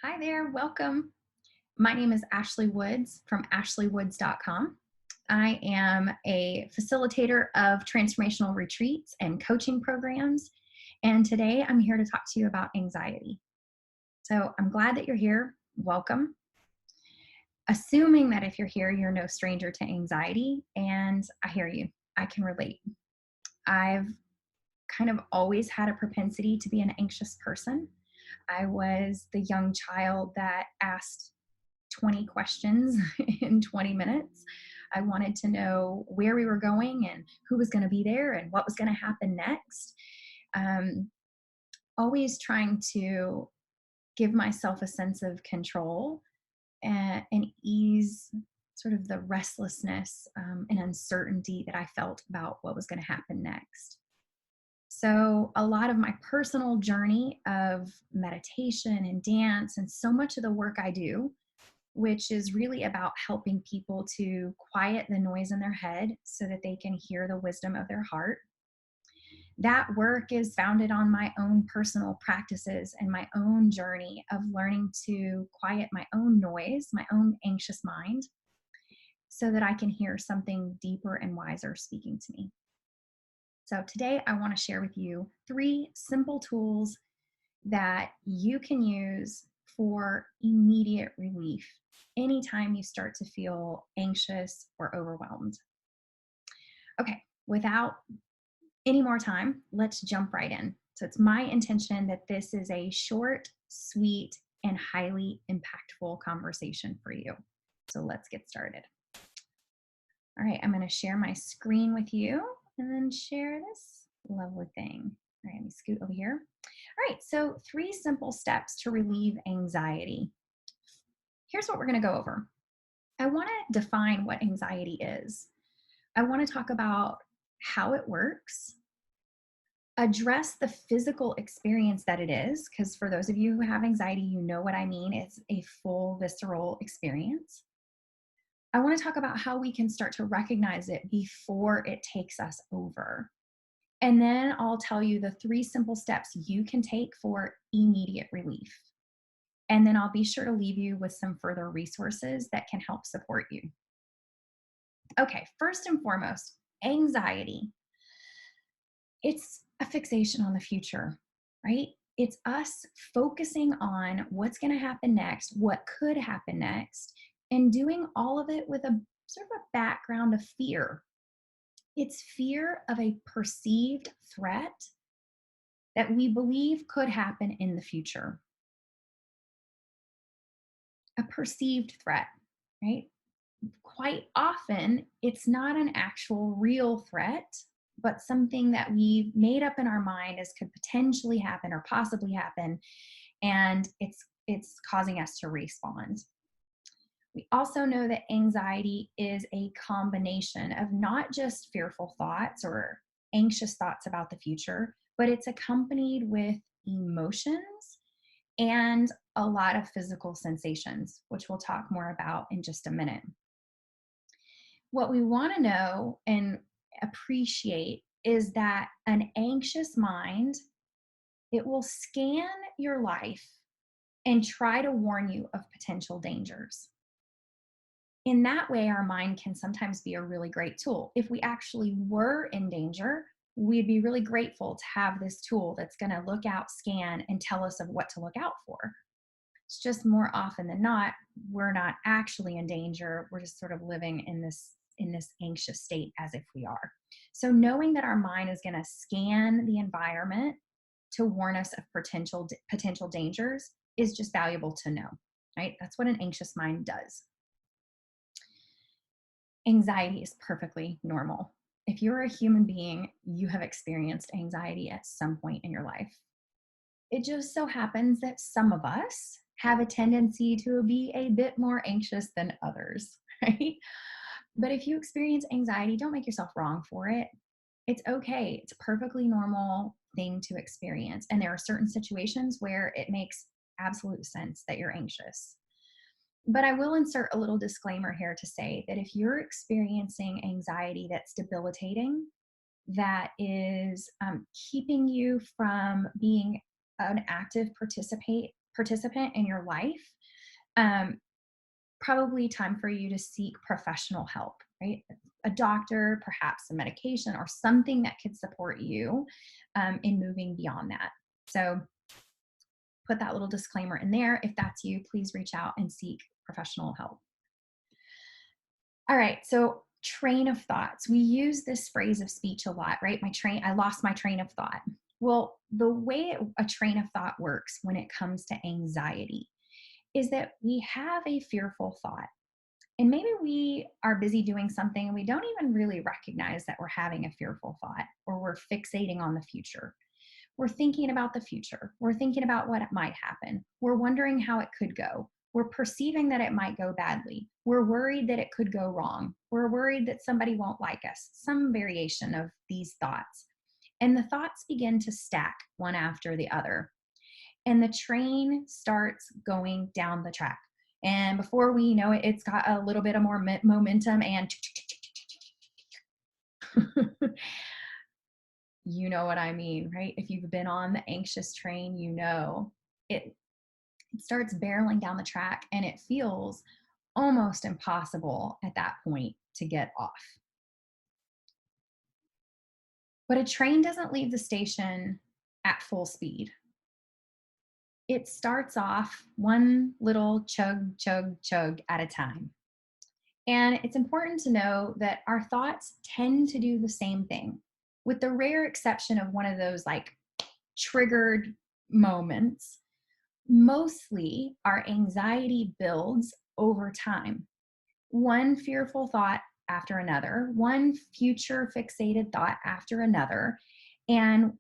Hi there, welcome. My name is Ashley Woods from ashleywoods.com. I am a facilitator of transformational retreats and coaching programs. And today I'm here to talk to you about anxiety. So I'm glad that you're here. Welcome. Assuming that if you're here, you're no stranger to anxiety. And I hear you, I can relate. I've kind of always had a propensity to be an anxious person. I was the young child that asked 20 questions in 20 minutes. I wanted to know where we were going and who was going to be there and what was going to happen next. Um, Always trying to give myself a sense of control and ease sort of the restlessness and uncertainty that I felt about what was going to happen next. So, a lot of my personal journey of meditation and dance, and so much of the work I do, which is really about helping people to quiet the noise in their head so that they can hear the wisdom of their heart. That work is founded on my own personal practices and my own journey of learning to quiet my own noise, my own anxious mind, so that I can hear something deeper and wiser speaking to me. So, today I want to share with you 3 simple tools that you can use for immediate relief anytime you start to feel anxious or overwhelmed. Okay, without any more time, let's jump right in. So, it's my intention that this is a short, sweet, and highly impactful conversation for you. So, let's get started. All right, I'm going to share my screen with you and then share this lovely thing. All right, let me scoot over here. All right, so 3 simple steps to relieve anxiety. Here's what we're going to go over. I want to define what anxiety is. I want to talk about how it works, address the physical experience that it is, because for those of you who have anxiety, you know what I mean. It's a full visceral experience. I want to talk about how we can start to recognize it before it takes us over. And then I'll tell you the 3 simple steps you can take for immediate relief. And then I'll be sure to leave you with some further resources that can help support you. Okay, first and foremost, anxiety. It's a fixation on the future, right? It's us focusing on what's going to happen next, what could happen next, and doing all of it with a sort of a background of fear. It's fear of a perceived threat that we believe could happen in the future. A perceived threat, right? Quite often, it's not an actual real threat, but something that we've made up in our mind as could potentially happen or possibly happen, and it's causing us to respond. We also know that anxiety is a combination of not just fearful thoughts or anxious thoughts about the future, but it's accompanied with emotions and a lot of physical sensations, which we'll talk more about in just a minute. What we want to know and appreciate is that an anxious mind, it will scan your life and try to warn you of potential dangers. In that way, our mind can sometimes be a really great tool. If we actually were in danger, we'd be really grateful to have this tool that's going to look out, scan, and tell us of what to look out for. It's just more often than not, we're not actually in danger. We're just sort of living in this anxious state as if we are. So knowing that our mind is going to scan the environment to warn us of potential dangers is just valuable to know, right? That's what an anxious mind does. Anxiety is perfectly normal. If you're a human being, you have experienced anxiety at some point in your life. It just so happens that some of us have a tendency to be a bit more anxious than others, right? But if you experience anxiety, don't make yourself wrong for it. It's okay. It's a perfectly normal thing to experience. And there are certain situations where it makes absolute sense that you're anxious. But I will insert a little disclaimer here to say that if you're experiencing anxiety that's debilitating, that is keeping you from being an active participant in your life, um, probably time for you to seek professional help, right? A doctor, perhaps a medication, or something that could support you in moving beyond that. So put that little disclaimer in there. If that's you, please reach out and seek professional help. All right, so train of thoughts. We use this phrase of speech a lot, right? I lost my train of thought. Well, the way a train of thought works when it comes to anxiety is that we have a fearful thought. And maybe we are busy doing something and we don't even really recognize that we're having a fearful thought, or we're fixating on the future. We're thinking about the future. We're thinking about what might happen. We're wondering how it could go. We're perceiving that it might go badly. We're worried that it could go wrong. We're worried that somebody won't like us, some variation of these thoughts. And the thoughts begin to stack one after the other. And the train starts going down the track. And before we know it, it's got a little bit of more momentum and you know what I mean, right? If you've been on the anxious train, you know it starts barreling down the track and it feels almost impossible at that point to get off. But a train doesn't leave the station at full speed. It starts off one little chug, chug, chug at a time. And it's important to know that our thoughts tend to do the same thing, with the rare exception of one of those like triggered moments. Mostly, our anxiety builds over time. One fearful thought after another, one future fixated thought after another. And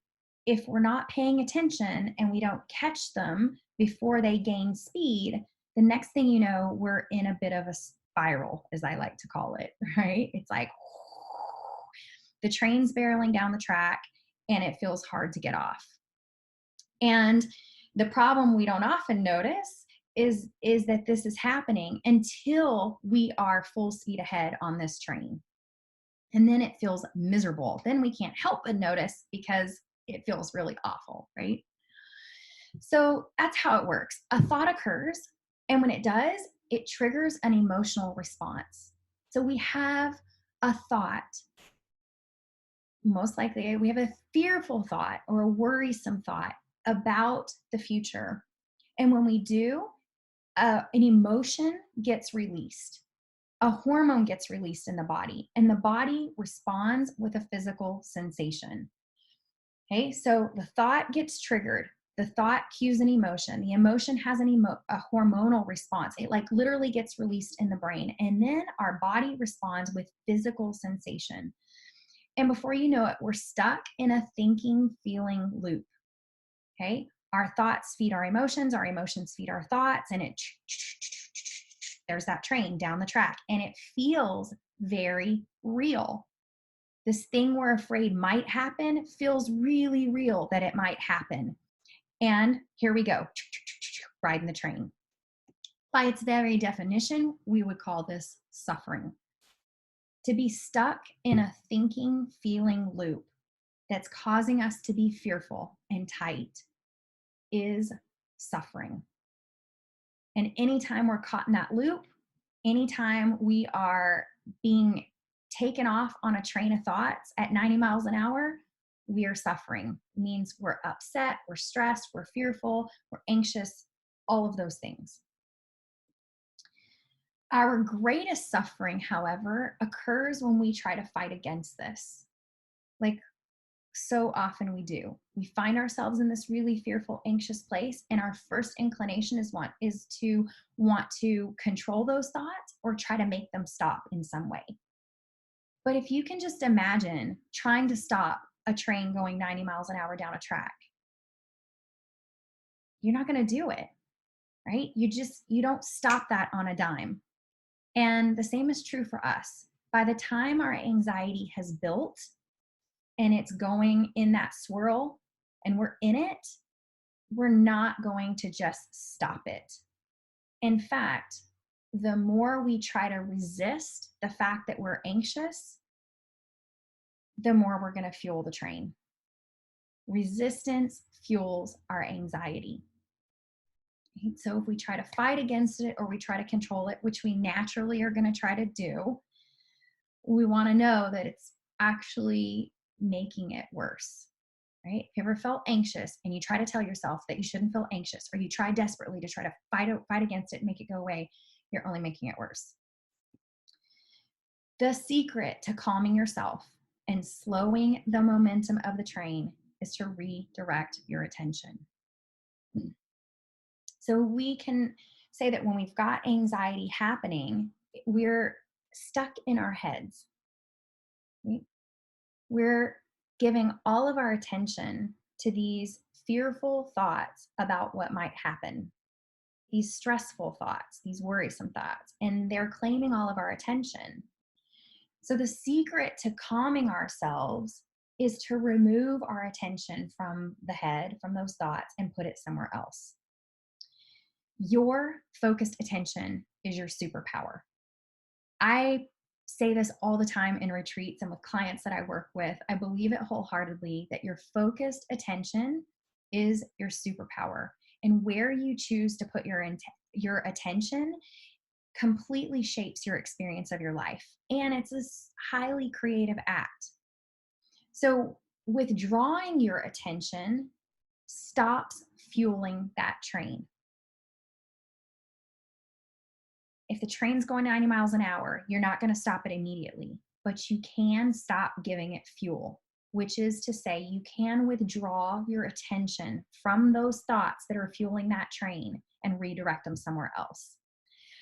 if we're not paying attention and we don't catch them before they gain speed, the next thing you know, we're in a bit of a spiral, as I like to call it, right? It's like the train's barreling down the track and it feels hard to get off. And the problem we don't often notice is that this is happening until we are full speed ahead on this train. And then it feels miserable. Then we can't help but notice because it feels really awful, right? So that's how it works. A thought occurs, and when it does, it triggers an emotional response. So we have a thought. Most likely, we have a fearful thought or a worrisome thought about the future. And when we do, an emotion gets released. A hormone gets released in the body, and the body responds with a physical sensation. Okay, so the thought gets triggered. The thought cues an emotion. The emotion has a hormonal response. It like literally gets released in the brain, and then our body responds with physical sensation. And before you know it, we're stuck in a thinking, feeling loop. Okay, our thoughts feed our emotions feed our thoughts, and there's that train down the track, and it feels very real. This thing we're afraid might happen feels really real that it might happen. And here we go, riding the train. By its very definition, we would call this suffering. To be stuck in a thinking, feeling loop that's causing us to be fearful and tight is suffering. And anytime we're caught in that loop, anytime we are being taken off on a train of thoughts at 90 miles an hour, we are suffering. It means we're upset, we're stressed, we're fearful, we're anxious, all of those things. Our greatest suffering, however, occurs when we try to fight against this. Like so often we do. We find ourselves in this really fearful, anxious place, and our first inclination is to want to control those thoughts or try to make them stop in some way. But if you can just imagine trying to stop a train going 90 miles an hour down a track, you're not going to do it, right? You don't stop that on a dime. And the same is true for us. By the time our anxiety has built and it's going in that swirl and we're in it, we're not going to just stop it. In fact, the more we try to resist the fact that we're anxious, the more we're going to fuel the train. Resistance fuels our anxiety. Right? So if we try to fight against it or we try to control it, which we naturally are going to try to do, we want to know that it's actually making it worse. Right? If you ever felt anxious and you try to tell yourself that you shouldn't feel anxious, or you try desperately to try to fight against it and make it go away, you're only making it worse. The secret to calming yourself and slowing the momentum of the train is to redirect your attention. So we can say that when we've got anxiety happening, we're stuck in our heads. Right? We're giving all of our attention to these fearful thoughts about what might happen, these stressful thoughts, these worrisome thoughts, and they're claiming all of our attention. So, the secret to calming ourselves is to remove our attention from the head, from those thoughts, and put it somewhere else. Your focused attention is your superpower. I say this all the time in retreats and with clients that I work with. I believe it wholeheartedly that your focused attention is your superpower. And where you choose to put your attention completely shapes your experience of your life. And it's a highly creative act. So, withdrawing your attention stops fueling that train. If the train's going 90 miles an hour, you're not going to stop it immediately, but you can stop giving it fuel, which is to say, you can withdraw your attention from those thoughts that are fueling that train and redirect them somewhere else.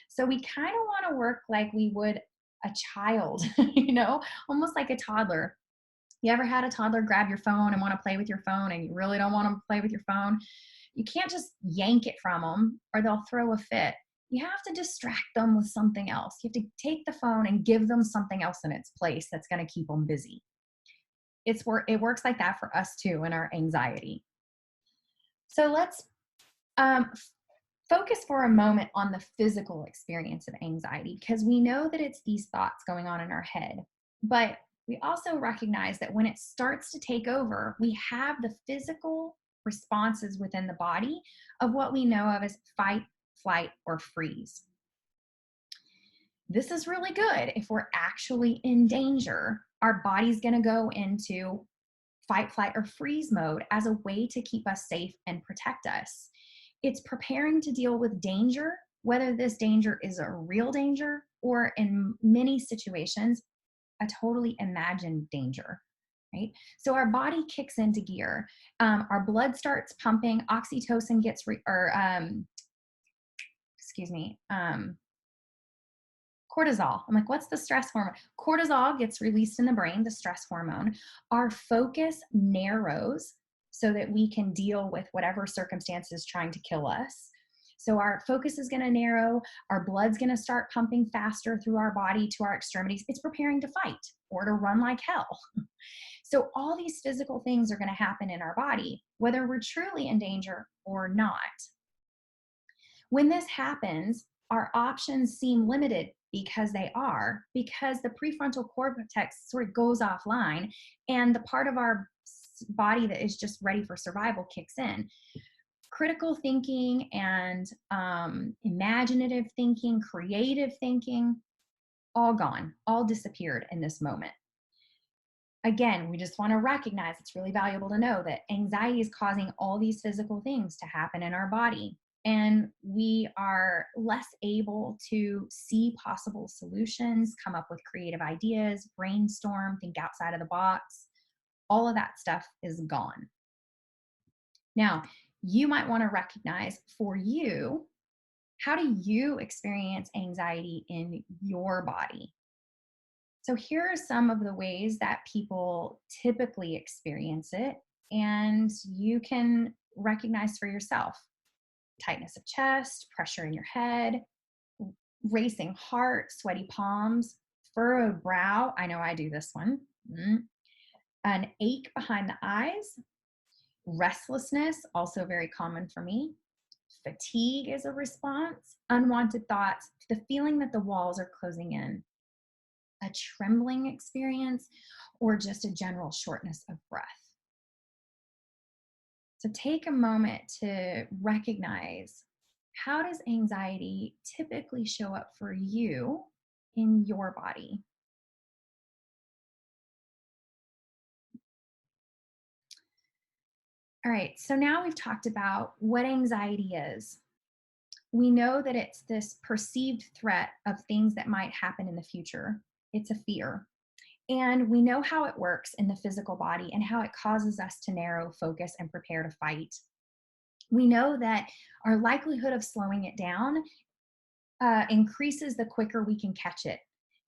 So we kind of want to work like we would a child, almost like a toddler. You ever had a toddler grab your phone and want to play with your phone and you really don't want them to play with your phone? You can't just yank it from them or they'll throw a fit. You have to distract them with something else. You have to take the phone and give them something else in its place that's going to keep them busy. It works like that for us too in our anxiety. So let's um, focus for a moment on the physical experience of anxiety, because we know that it's these thoughts going on in our head. But we also recognize that when it starts to take over, we have the physical responses within the body of what we know of as fight, flight, or freeze. This is really good if we're actually in danger. Our body's going to go into fight, flight, or freeze mode as a way to keep us safe and protect us. It's preparing to deal with danger, whether this danger is a real danger or in many situations, a totally imagined danger, right? So our body kicks into gear. Our blood starts pumping. Oxytocin gets, cortisol. I'm like, what's the stress hormone? Cortisol gets released in the brain, the stress hormone. Our focus narrows so that we can deal with whatever circumstance is trying to kill us. So our focus is going to narrow. Our blood's going to start pumping faster through our body to our extremities. It's preparing to fight or to run like hell. So all these physical things are going to happen in our body, whether we're truly in danger or not. When this happens, our options seem limited because the prefrontal cortex sort of goes offline and the part of our body that is just ready for survival kicks in. Critical thinking and imaginative thinking, creative thinking, all gone, all disappeared in this moment. Again, we just want to recognize it's really valuable to know that anxiety is causing all these physical things to happen in our body. And we are less able to see possible solutions, come up with creative ideas, brainstorm, think outside of the box. All of that stuff is gone. Now, you might want to recognize for you, how do you experience anxiety in your body? So here are some of the ways that people typically experience it, and you can recognize for yourself. Tightness of chest, pressure in your head, racing heart, sweaty palms, furrowed brow. I know I do this one. An ache behind the eyes, restlessness, also very common for me. Fatigue is a response, unwanted thoughts, the feeling that the walls are closing in, a trembling experience, or just a general shortness of breath. So take a moment to recognize How does anxiety typically show up for you in your body? All right, so now we've talked about what anxiety is. We know that it's this perceived threat of things that might happen in the future. It's a fear. And we know how it works in the physical body and how it causes us to narrow focus and prepare to fight. We know that our likelihood of slowing it down increases the quicker we can catch it.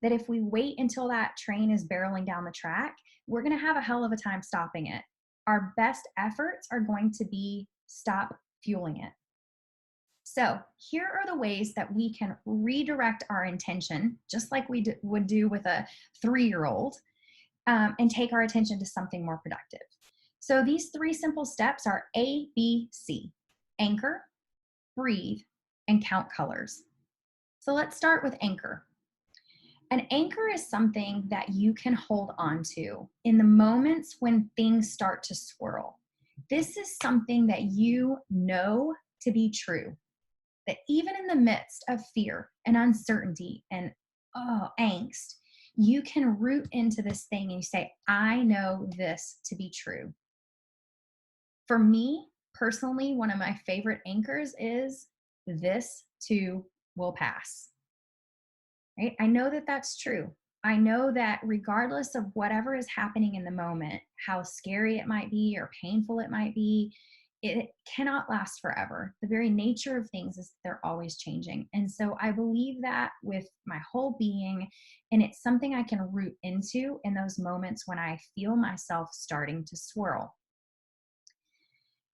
That if we wait until that train is barreling down the track, we're going to have a hell of a time stopping it. Our best efforts are going to be stop fueling it. So, here are the ways that we can redirect our intention, just like we would do with a 3-year-old, and take our attention to something more productive. So, these 3 simple steps are A, B, C: anchor, breathe, and count colors. So, let's start with anchor. An anchor is something that you can hold on to in the moments when things start to swirl. This is something that you know to be true, that even in the midst of fear and uncertainty and angst, you can root into this thing and you say, I know this to be true. For me personally, one of my favorite anchors is this too will pass. Right? I know that that's true. I know that regardless of whatever is happening in the moment, how scary it might be or painful it might be, it cannot last forever. The very nature of things is they're always changing. And so I believe that with my whole being, and it's something I can root into in those moments when I feel myself starting to swirl.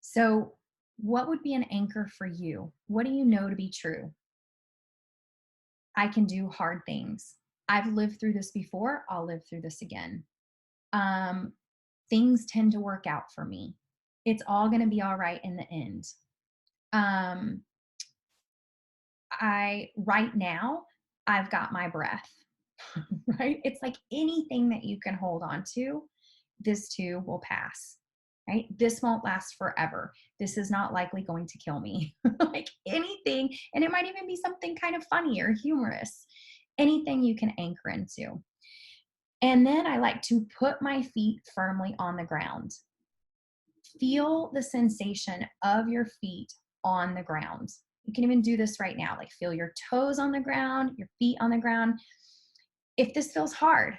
So, what would be an anchor for you? What do you know to be true? I can do hard things. I've lived through this before. I'll live through this again. Um, Things tend to work out for me. It's all going to be all right in the end. Um, right now, I've got my breath, right? It's like anything that you can hold on to, this too will pass, right? This won't last forever. This is not likely going to kill me. Like anything, and it might even be something kind of funny or humorous, anything you can anchor into. And then I like to put my feet firmly on the ground. Feel the sensation of your feet on the ground. You can even do this right now, like feel your toes on the ground, your feet on the ground. If this feels hard,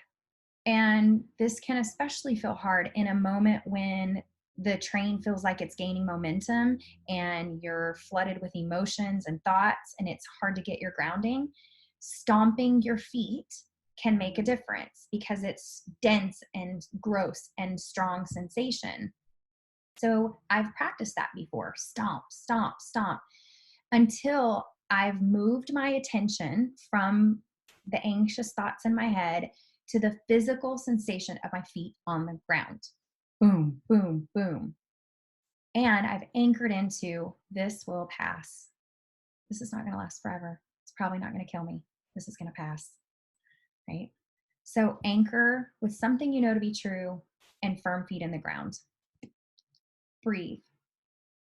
and this can especially feel hard in a moment when the train feels like it's gaining momentum and you're flooded with emotions and thoughts and it's hard to get your grounding, stomping your feet can make a difference because it's dense and gross and strong sensation. So I've practiced that before. Stomp, stomp, stomp until I've moved my attention from the anxious thoughts in my head to the physical sensation of my feet on the ground. Boom, boom, boom. And I've anchored into this will pass. This is not going to last forever. It's probably not going to kill me. This is going to pass. Right? So anchor with something you know to be true and firm feet in the ground. Breathe.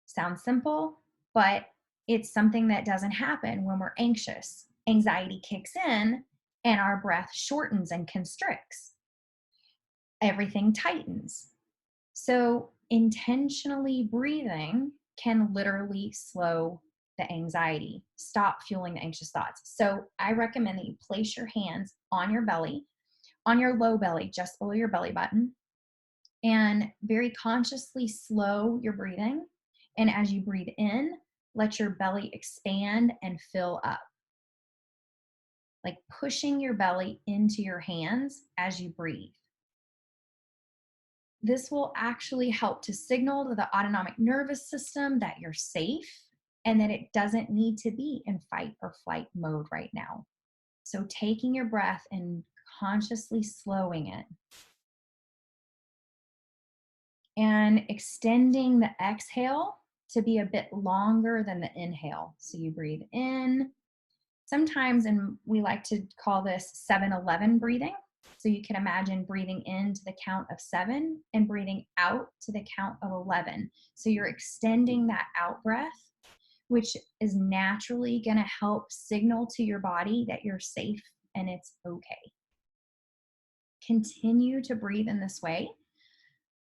Sounds simple, but it's something that doesn't happen when we're anxious. Anxiety kicks in and our breath shortens and constricts. Everything tightens. So, intentionally breathing can literally slow the anxiety, stop fueling the anxious thoughts. So, I recommend that you place your hands on your belly, on your low belly, just below your belly button, and very consciously slow your breathing. And as you breathe in, let your belly expand and fill up, like pushing your belly into your hands as you breathe. This will actually help to signal to the autonomic nervous system that you're safe and that it doesn't need to be in fight or flight mode right now. So, taking your breath and consciously slowing it and extending the exhale to be a bit longer than the inhale. So, you breathe in. Sometimes, and we like to call this 7-11 breathing. So you can imagine breathing in to the count of 7 and breathing out to the count of 11. So you're extending that out breath which is naturally going to help signal to your body that you're safe and it's okay. Continue to breathe in this way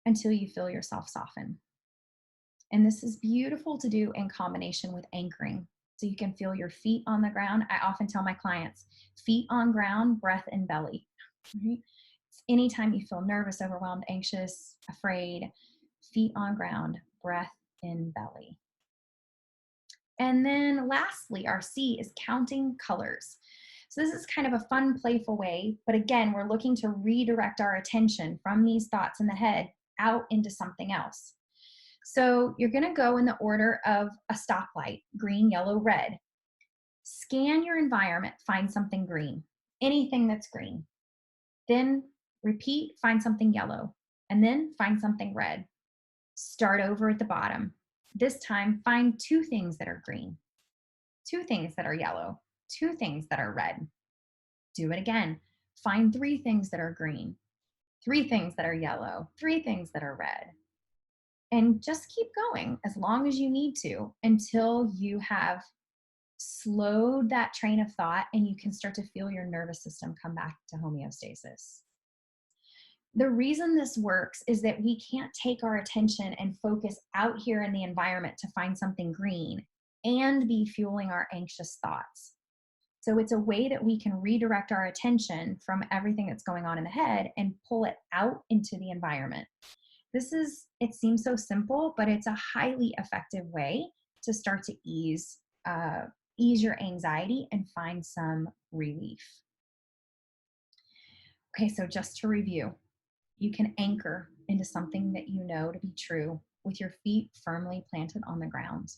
until you feel yourself soften. And this is beautiful to do in combination with anchoring. So you can feel your feet on the ground. I often tell my clients, feet on ground, breath in belly. Right? Anytime you feel nervous, overwhelmed, anxious, afraid, feet on ground, breath in belly. And then lastly, our C is counting colors. So this is kind of a fun, playful way, but again, we're looking to redirect our attention from these thoughts in the head out into something else. So you're going to go in the order of a stoplight: green, yellow, red. Scan your environment, find something green, anything that's green. Then repeat, find something yellow, and then find something red. Start over at the bottom. This time, find two things that are green, two things that are yellow, two things that are red. Do it again. Find three things that are green, three things that are yellow, three things that are red. And just keep going as long as you need to until you have slowed that train of thought and you can start to feel your nervous system come back to homeostasis. The reason this works is that we can't take our attention and focus out here in the environment to find something green and be fueling our anxious thoughts. So it's a way that we can redirect our attention from everything that's going on in the head and pull it out into the environment. It seems so simple, but it's a highly effective way to start to ease your anxiety and find some relief. Okay, so just to review, you can anchor into something that you know to be true with your feet firmly planted on the ground.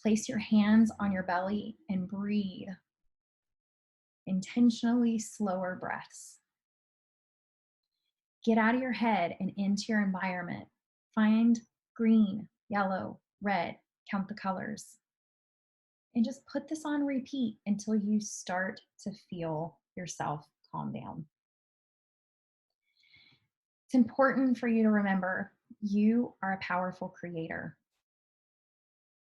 Place your hands on your belly and breathe. Intentionally slower breaths. Get out of your head and into your environment. Find green, yellow, red, count the colors. And just put this on repeat until you start to feel yourself calm down. It's important for you to remember you are a powerful creator.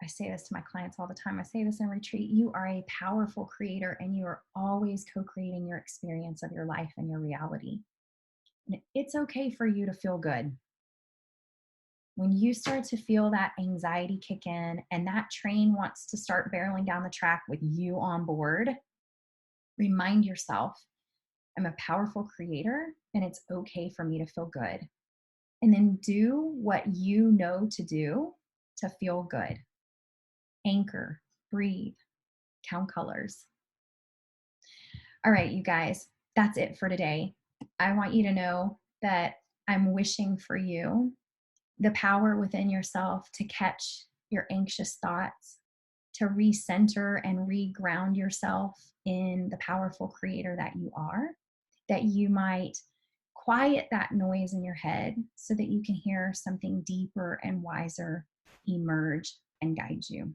I say this to my clients all the time. I say this in retreat. You are a powerful creator and you are always co-creating your experience of your life and your reality. And it's okay for you to feel good. When you start to feel that anxiety kick in and that train wants to start barreling down the track with you on board, remind yourself, I'm a powerful creator and it's okay for me to feel good. And then do what you know to do to feel good. Anchor, breathe, count colors. All right, you guys, that's it for today. I want you to know that I'm wishing for you the power within yourself to catch your anxious thoughts, to recenter and reground yourself in the powerful creator that you are, that you might quiet that noise in your head so that you can hear something deeper and wiser emerge and guide you.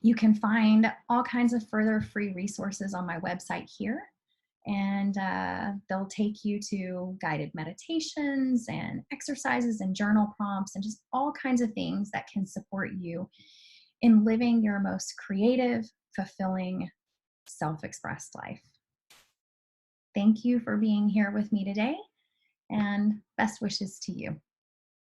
You can find all kinds of further free resources on my website here, and they'll take you to guided meditations and exercises and journal prompts and just all kinds of things that can support you in living your most creative, fulfilling, self-expressed life. Thank you for being here with me today, and best wishes to you.